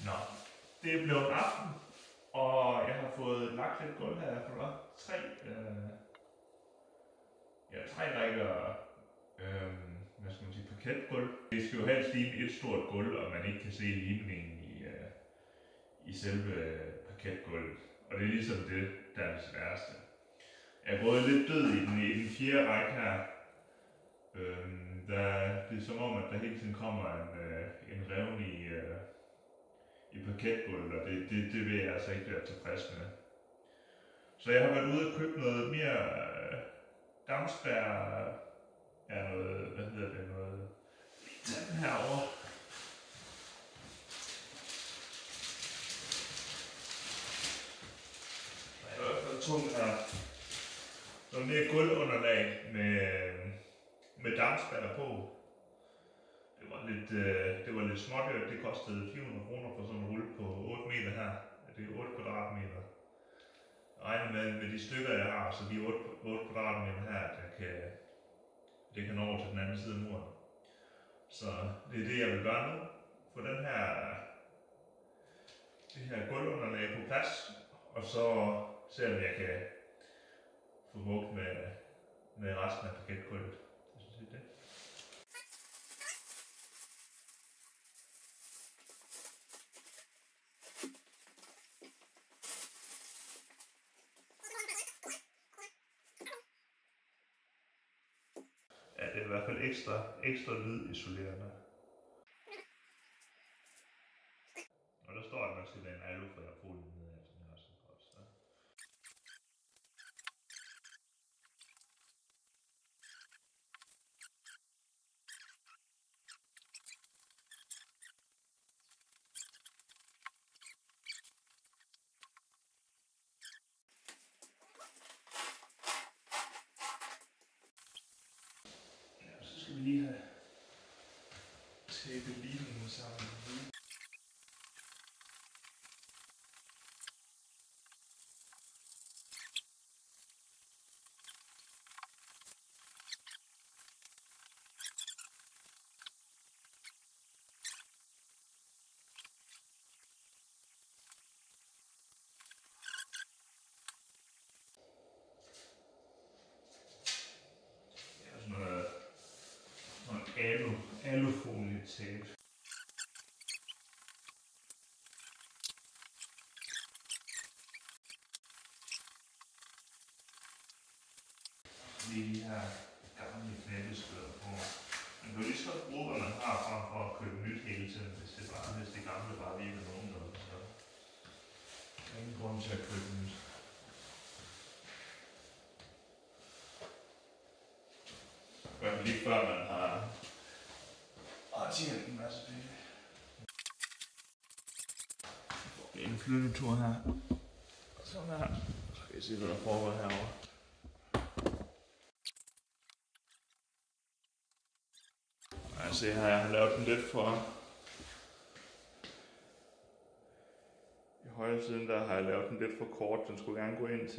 Nå, det er blevet aften, og jeg har fået lagt lidt gulv her. Jeg har fået tre rækker hvad skal man sige, parketgulv. Det skal jo helst ligne et stort gulv, og man ikke kan se limningen i selve parketgulvet. Og det er ligesom det, der er det sværeste. Jeg er gået lidt død i den fjerde række her. Det er som om, at der hele tiden kommer en revne i parketgulvet, og det vil jeg altså ikke være tilfreds med. Så jeg har været ude og købe noget mere dampspærre, noget, noget, tag den herovre. Der er i hvert fald tungt her. Noget mere gulvunderlag med dampspærre på. Det var lidt småt, det kostede 400 kroner for sådan en rulle på 8 meter her. Det er 8 kvadratmeter. Jeg regner med de stykker, jeg har, så de 8 kvadratmeter her, det kan nå over til den anden side af muren. Så det er det, jeg vil gøre nu. Få det her gulvunderlag på plads, og så se, om jeg kan få bugt med resten af parketgulvet. Det er det. Ja, det er i hvert fald ekstra lydisolerende. Og der står, at man skal lade en alufolie ned af den her, som koster. Så skal vi lige have tapet limningen sammen. Alufolie-tape. Lige de her gamle knæppeskøder på. Man kan jo lige så bruge, hvad man har frem for at købe nyt hele tiden, hvis det gamle bare virker nogenlunde. Så der er ingen grund til at købe nyt. I hvert fald lige før man har tjent en masse penge. En flyttetur her. Sådan her. Så kan I se, hvad der foregår herovre. Se her, jeg har lavet den lidt for... I højre siden der har jeg lavet den lidt for kort. Den skulle gerne gå ind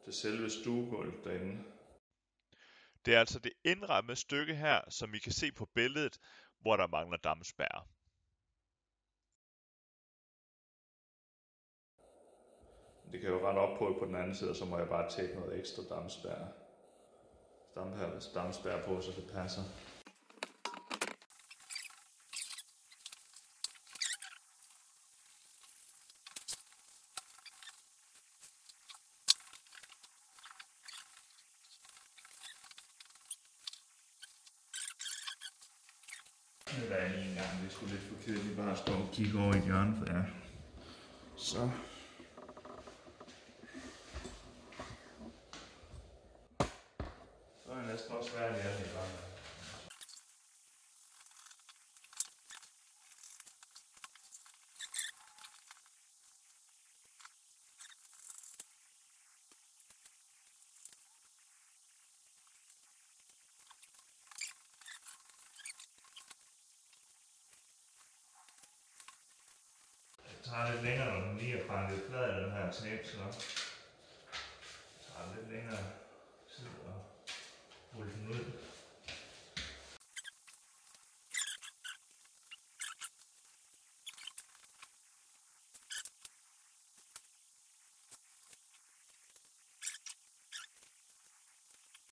til selve stuegulvet derinde. Det er altså det indrammede stykke her, som I kan se på billedet, hvor der mangler dampspærre. Det kan jo rette op på den anden side, så må jeg bare tage noget ekstra dampspærre. Dampspærre på, så det passer. Der er lige en gang, det er sgu lidt forkert, lige bare at stå og kigge over i hjørnet for jer. Så. Så er det næsten også svært, at jeg er i gang. Det tager lidt længere, når den lige er banket flad af den her tape, så det tager lidt længere tid at rulle den ud.